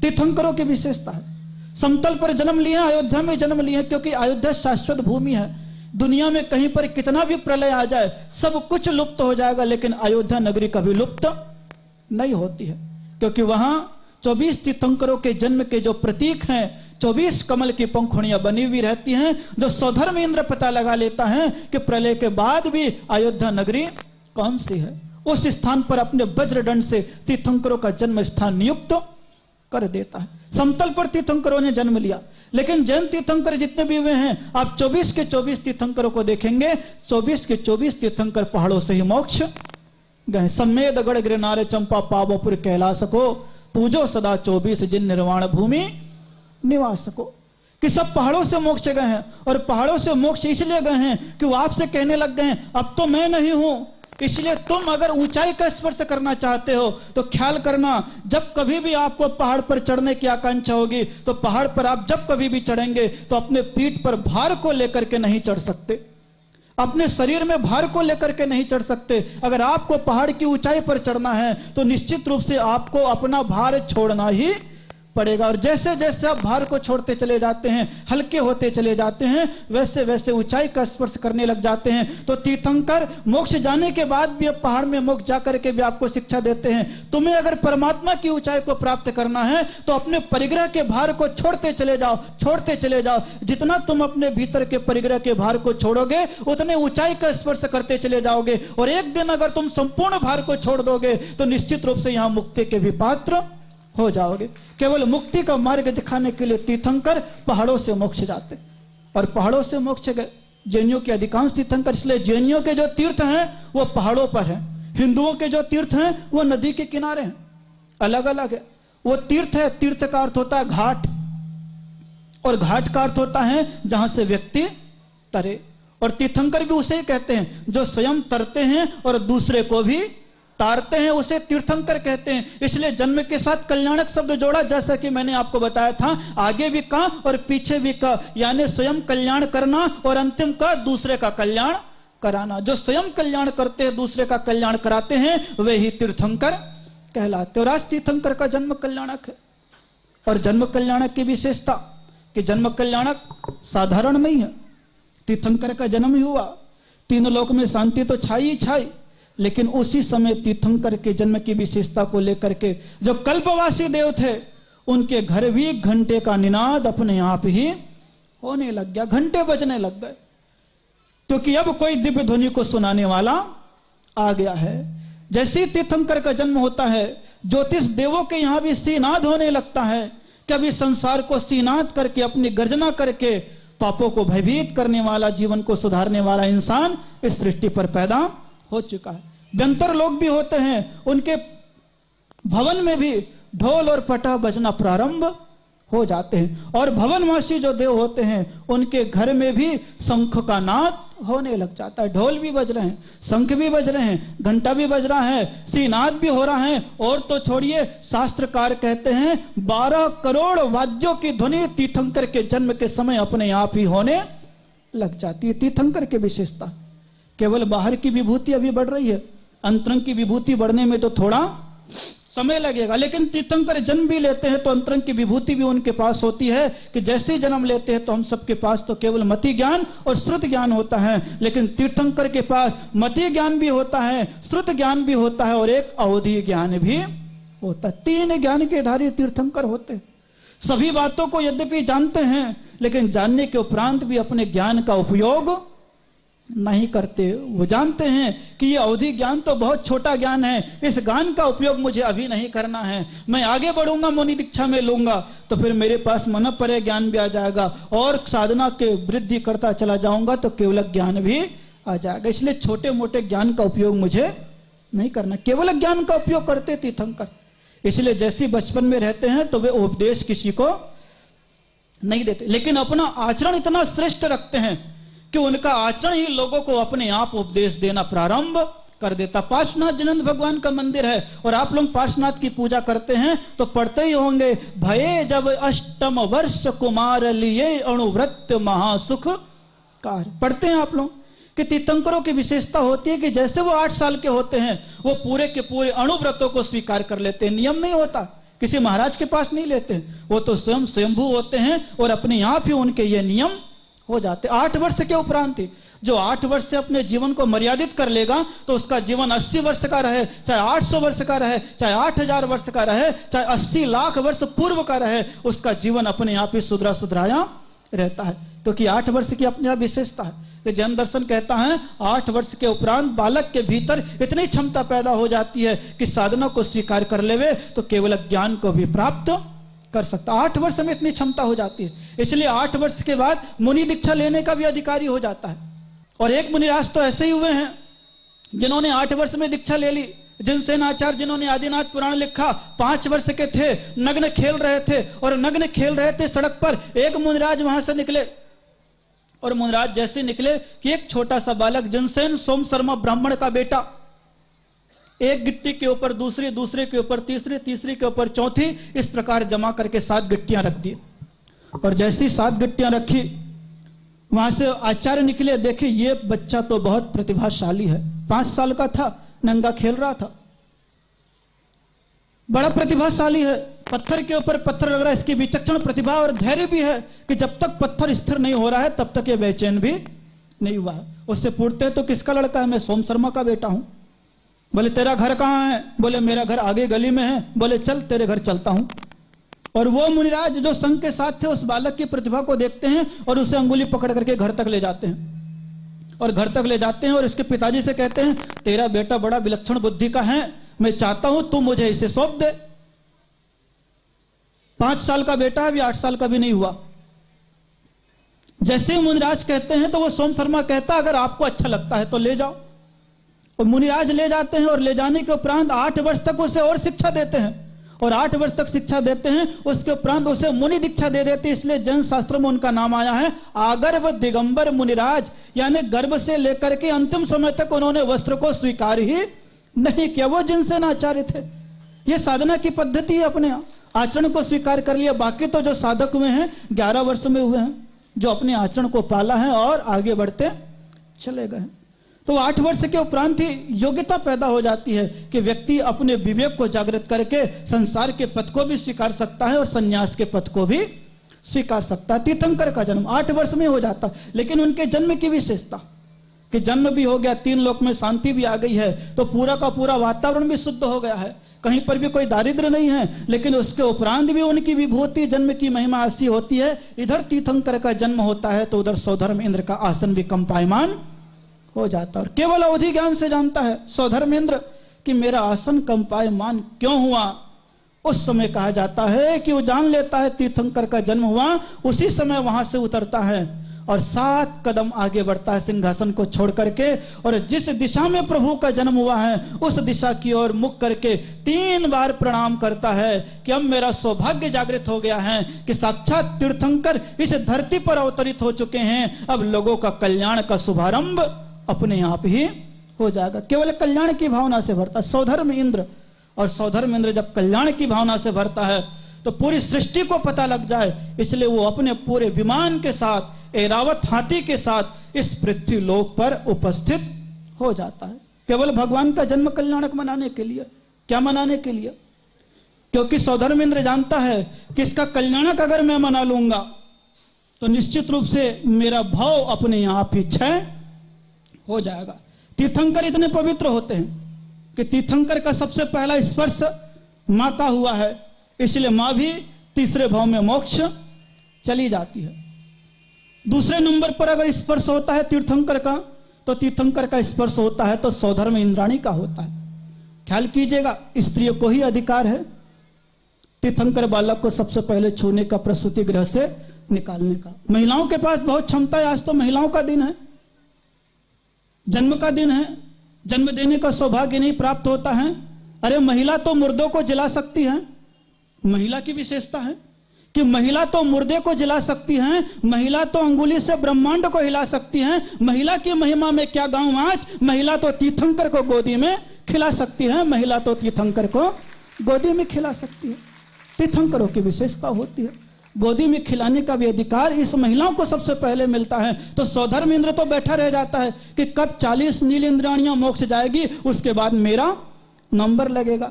तीर्थंकरों की विशेषता है। समतल पर जन्म लिए, अयोध्या में जन्म लिए, क्योंकि अयोध्या शाश्वत भूमि है। दुनिया में कहीं पर कितना भी प्रलय आ जाए सब कुछ लुप्त हो जाएगा, लेकिन अयोध्या नगरी कभी लुप्त नहीं होती है, क्योंकि वहां 24 तीर्थंकरों के जन्म के जो प्रतीक हैं, 24 कमल की पंखुड़ियां बनी हुई रहती हैं, जो स्वधर्म इंद्र पता लगा लेता है कि प्रलय के बाद भी अयोध्या नगरी कौन सी है। उस स्थान पर अपने वज्रदंड से तीर्थंकरों का जन्म स्थान नियुक्त कर देता है। समतल पर तीर्थंकरों ने जन्म लिया, लेकिन जैन तीर्थंकर जितने भी हुए हैं, आप 24 के 24 तीर्थंकरों को देखेंगे, 24 के 24 तीर्थंकर पहाड़ों से ही मोक्ष गए। समेद गढ़ गिरनारे चंपा पावपुर कैलाश को, पूजो सदा 24 जिन निर्वाण भूमि निवास को। कि सब पहाड़ों से मोक्ष गए हैं, और पहाड़ों से मोक्ष इसलिए गए हैं कि वो आपसे कहने लग गए हैं अब तो मैं नहीं हूं, इसलिए तुम अगर ऊंचाई का स्पर्श करना चाहते हो तो ख्याल करना, जब कभी भी आपको पहाड़ पर चढ़ने की आकांक्षा होगी तो पहाड़ पर आप जब कभी भी चढ़ेंगे तो अपने पीठ पर भार को लेकर के नहीं चढ़ सकते, अपने शरीर में भार को लेकर के नहीं चढ़ सकते। अगर आपको पहाड़ की ऊंचाई पर चढ़ना है तो निश्चित रूप से आपको अपना भार छोड़ना ही पड़ेगा, और जैसे जैसे आप भार को छोड़ते चले जाते हैं, हल्के होते चले जाते हैं, वैसे वैसे ऊंचाई का स्पर्श करने लग जाते हैं। तो तीर्थंकर मोक्ष जाने के बाद भी अब पहाड़ में मोक्ष जाकर के भी आपको शिक्षा देते हैं, तुम्हें अगर परमात्मा की ऊंचाई को प्राप्त करना है तो अपने परिग्रह के भार को छोड़ते चले जाओ, छोड़ते चले जाओ। जितना तुम अपने भीतर के परिग्रह के भार को छोड़ोगे उतने ऊंचाई का स्पर्श करते चले जाओगे, और एक दिन अगर तुम संपूर्ण भार को छोड़ दोगे तो निश्चित रूप से यहां मुक्ति के भी पात्र हो जाओगे। केवल मुक्ति का मार्ग दिखाने के लिए तीर्थंकर पहाड़ों से मोक्ष जाते, और पहाड़ों से मोक्ष गए। जैनियों के अधिकांश तीर्थंकर, इसलिए जैनियों के जो तीर्थ हैं वो पहाड़ों पर हैं, हिंदुओं के जो तीर्थ हैं वो नदी के किनारे हैं, अलग अलग है। वो तीर्थ है, तीर्थ का अर्थ होता है घाट, और घाट का अर्थ होता है जहां से व्यक्ति तरे, और तीर्थंकर भी उसे ही कहते हैं जो स्वयं तरते हैं और दूसरे को भी तारते हैं, उसे तीर्थंकर कहते हैं। इसलिए जन्म के साथ कल्याणक शब्द जोड़ा, जैसा कि मैंने आपको बताया था, आगे भी का और पीछे भी का, यानी स्वयं कल्याण करना और अंतिम का दूसरे का कल्याण कराना। जो स्वयं कल्याण करते हैं, दूसरे का कल्याण कराते हैं, वे ही तीर्थंकर कहलाते। और आज तीर्थंकर का जन्म कल्याणक है। और जन्म कल्याणक की विशेषता कि जन्म कल्याणक साधारण नहीं है। तीर्थंकर का जन्म ही हुआ, तीनों लोक में शांति तो छाई ही छाई, लेकिन उसी समय तीर्थंकर के जन्म की विशेषता को लेकर के जो कल्पवासी देव थे उनके घर भी घंटे का निनाद अपने आप ही होने लग गया, घंटे बजने लग गए, क्योंकि अब कोई दिव्य ध्वनि को सुनाने वाला आ गया है। जैसे ही तीर्थंकर का जन्म होता है, ज्योतिष देवों के यहां भी सीनाद होने लगता है कि अभी संसार को सीनाद करके, अपनी गर्जना करके पापों को भयभीत करने वाला, जीवन को सुधारने वाला इंसान इस सृष्टि पर पैदा हो चुका है। व्यंतर लोग भी होते हैं, उनके भवन में भी ढोल और पटा बजना प्रारंभ हो जाते हैं, और भवनवासी जो देव होते हैं उनके घर में भी शंख का नाद होने लग जाता है। ढोल भी बज रहे हैं, शंख भी बज रहे हैं, घंटा भी बज रहा है, सीनाद भी हो रहा है। और तो छोड़िए, शास्त्रकार कहते हैं 12 करोड़ वाद्यों की ध्वनि तीर्थंकर के जन्म के समय अपने आप ही होने लग जाती है। तीर्थंकर की विशेषता केवल बाहर की विभूति अभी बढ़ रही है, अंतरंग की विभूति बढ़ने में तो थोड़ा समय लगेगा, लेकिन तीर्थंकर जन्म भी लेते हैं तो अंतरंग की विभूति भी उनके पास होती है। कि जैसे ही जन्म लेते हैं तो हम सबके पास तो केवल मति ज्ञान और श्रुत ज्ञान होता है, लेकिन तीर्थंकर के पास मति ज्ञान भी होता है, श्रुत ज्ञान भी होता है, और एक अवधि ज्ञान भी होता है। 3 ज्ञान के धारी तीर्थंकर होते हैं। सभी बातों को यद्यपि जानते हैं, लेकिन जानने के उपरांत भी अपने ज्ञान का उपयोग नहीं करते। वो जानते हैं कि ये अवधि ज्ञान तो बहुत छोटा ज्ञान है, इस ज्ञान का उपयोग मुझे अभी नहीं करना है, मैं आगे बढ़ूंगा, मुनि दीक्षा में लूंगा तो फिर मेरे पास मन परे ज्ञान भी आ जाएगा, और साधना के वृद्धि करता चला जाऊंगा तो केवल ज्ञान भी आ जाएगा। इसलिए छोटे मोटे ज्ञान का उपयोग मुझे नहीं करना, केवल ज्ञान का उपयोग करते तीर्थंकर। इसलिए जैसे बचपन में रहते हैं तो वे उपदेश किसी को नहीं देते, लेकिन अपना आचरण इतना श्रेष्ठ रखते हैं कि उनका आचरण ही लोगों को अपने आप उपदेश देना प्रारंभ कर देता। पार्श्वनाथ जिनेंद्र भगवान का मंदिर है, और आप लोग पार्श्वनाथ की पूजा करते हैं तो पढ़ते ही होंगे, भये जब अष्टम वर्ष कुमार लिए अणुव्रत महासुख कार। पढ़ते हैं आप लोग कि तीर्थंकरों की विशेषता होती है कि जैसे वो 8 साल के होते हैं वो पूरे के पूरे अणुव्रतों को स्वीकार कर लेते हैं। नियम नहीं होता किसी महाराज के पास नहीं लेते हैं, वो तो स्वयं स्वयंभू होते हैं और अपने आप ही उनके ये नियम हो जाते। 8 वर्ष के उपरांत ही जो 8 वर्ष से अपने जीवन को मर्यादित कर लेगा तो उसका जीवन 80 वर्ष का रहे, चाहे 800 वर्ष का रहे, चाहे 8000 वर्ष का रहे, चाहे 80 लाख वर्ष पूर्व का रहे, उसका जीवन अपने आप ही सुधराया रहता है, क्योंकि 8 वर्ष की अपने आप विशेषता है कि जैन दर्शन कहता है 8 वर्ष के उपरांत बालक के भीतर इतनी क्षमता पैदा हो जाती है कि साधना को स्वीकार कर लेवे तो केवल ज्ञान को भी प्राप्त कर सकता। 8 वर्ष में इतनी क्षमता हो जाती है, इसलिए 8 वर्ष के बाद मुनि दीक्षा लेने का भी अधिकारी हो जाता है। और एक मुनिराज तो ऐसे ही हुए हैं जिन्होंने 8 वर्ष में दीक्षा ले ली। जिनसेन आचार्य जिन्होंने आदिनाथ पुराण लिखा, 5 वर्ष के थे, नग्न खेल रहे थे, और नग्न खेल रहे थे सड़क पर, एक मुनिराज वहां से निकले, और मुनिराज जैसे निकले कि एक छोटा सा बालक जिनसेन सोम शर्मा ब्राह्मण का बेटा, एक गिट्टी के ऊपर दूसरी, दूसरे के ऊपर तीसरी, तीसरी के ऊपर चौथी, इस प्रकार जमा करके 7 गिट्टियां रख दी। और जैसी 7 गिट्टियां रखी, वहां से आचार्य निकले, देखे ये बच्चा तो बहुत प्रतिभाशाली है, 5 साल का था, नंगा खेल रहा था, बड़ा प्रतिभाशाली है, पत्थर के ऊपर पत्थर लग रहा है, इसकी विचक्षण प्रतिभा और धैर्य भी है कि जब तक पत्थर स्थिर नहीं हो रहा है तब तक ये बेचैन भी नहीं हुआ है। उससे पूछते हैं तो किसका लड़का है? मैं सोम शर्मा का बेटा हूं। बोले तेरा घर कहां है? बोले मेरा घर आगे गली में है। बोले चल तेरे घर चलता हूं। और वो मुनिराज जो संघ के साथ थे उस बालक की प्रतिभा को देखते हैं और उसे अंगुली पकड़ करके घर तक ले जाते हैं, और घर तक ले जाते हैं और इसके पिताजी से कहते हैं तेरा बेटा बड़ा विलक्षण बुद्धि का है, मैं चाहता हूं तू मुझे इसे सौंप दे। 5 साल का बेटा है, अभी 8 साल का भी नहीं हुआ। जैसे ही मुनिराज कहते हैं तो वो सोम शर्मा कहता अगर आपको अच्छा लगता है तो ले जाओ। और मुनिराज ले जाते हैं और ले जाने के उपरांत 8 वर्ष तक उसे और शिक्षा देते हैं, और 8 वर्ष तक शिक्षा देते हैं, उसके उपरांत उसे मुनि दीक्षा दे देते, इसलिए जैन शास्त्र में उनका नाम आया है आगर्भ दिगंबर मुनिराज, यानी गर्भ से लेकर के अंतिम समय तक उन्होंने वस्त्र को स्वीकार ही नहीं किया। वो जिनसेन आचार्य थे। ये साधना की पद्धति है, अपने आचरण को स्वीकार कर लिया। बाकी तो जो साधक हुए हैं 11 वर्ष में हुए हैं, जो अपने आचरण को पाला है और आगे बढ़ते चले गए। तो 8 वर्ष के उपरांत ही योग्यता पैदा हो जाती है कि व्यक्ति अपने विवेक को जागृत करके संसार के पथ को भी स्वीकार सकता है और संन्यास के पथ को भी स्वीकार सकता है। तीर्थंकर का जन्म 8 वर्ष में हो जाता, लेकिन उनके जन्म की विशेषता कि जन्म भी हो गया, 3 लोक में शांति भी आ गई है, तो पूरा का पूरा वातावरण भी शुद्ध हो गया है, कहीं पर भी कोई दारिद्र्य नहीं है। लेकिन उसके उपरांत भी उनकी विभूति जन्म की महिमा ऐसी होती है, इधर तीर्थंकर का जन्म होता है तो उधर सौधर्म इंद्र का आसन भी कंपायमान हो जाता है। और केवल अवधि ज्ञान से जानता है सौधर्मेंद्र कि मेरा आसन कंपायमान क्यों हुआ। उस समय कहा जाता है कि वो जान लेता है तीर्थंकर का जन्म हुआ, उसी समय वहां से उतरता है और 7 कदम आगे बढ़ता है सिंहासन को छोड़ करके, और जिस दिशा में प्रभु का जन्म हुआ है उस दिशा की ओर मुख करके 3 बार प्रणाम करता है कि अब मेरा सौभाग्य जागृत हो गया है कि साक्षात तीर्थंकर इस धरती पर अवतरित हो चुके हैं। अब लोगों का कल्याण का शुभारंभ अपने आप ही हो जाएगा। केवल कल्याण की भावना से भरता सौधर्म इंद्र, और सौधर्म इंद्र जब कल्याण की भावना से भरता है तो पूरी सृष्टि को पता लग जाए, इसलिए वो अपने पूरे विमान के साथ, ऐरावत हाथी के साथ इस पृथ्वी लोक पर उपस्थित हो जाता है। केवल भगवान का जन्म कल्याणक मनाने के लिए। क्या मनाने के लिए? क्योंकि सौधर्म इंद्र जानता है कि इसका कल्याणक अगर मैं मना लूंगा तो निश्चित रूप से मेरा भाव अपने आप ही क्षय हो जाएगा। तीर्थंकर इतने पवित्र होते हैं कि तीर्थंकर का सबसे पहला स्पर्श मां का हुआ है, इसलिए मां भी तीसरे भाव में मोक्ष चली जाती है। दूसरे नंबर पर अगर स्पर्श होता है तीर्थंकर का, तो तीर्थंकर का स्पर्श होता है तो सौधर्म इंद्राणी का होता है। ख्याल कीजिएगा, स्त्रियों को ही अधिकार है तीर्थंकर बालक को सबसे पहले छूने का, प्रसूति गृह से निकालने का। महिलाओं के पास बहुत क्षमता है। आज तो महिलाओं का दिन है, जन्म का दिन है, जन्म देने का सौभाग्य नहीं प्राप्त होता है। अरे महिला तो मुर्दों को जला सकती है। महिला की विशेषता है कि महिला तो मुर्दे को जला सकती है, महिला तो अंगुली से ब्रह्मांड को हिला सकती है। महिला की महिमा में क्या गाऊं आज? महिला तो तीर्थंकर को गोदी में खिला सकती है, महिला तो तीर्थंकर को गोदी में खिला सकती है। तीर्थंकरों की विशेषता होती है, गोदी में खिलाने का भी अधिकार इस महिलाओं को सबसे पहले मिलता है। तो सौधर्म इंद्र तो बैठा रह जाता है कि कब 40 नील इंद्राणियां मोक्ष जाएगी, उसके बाद मेरा नंबर लगेगा।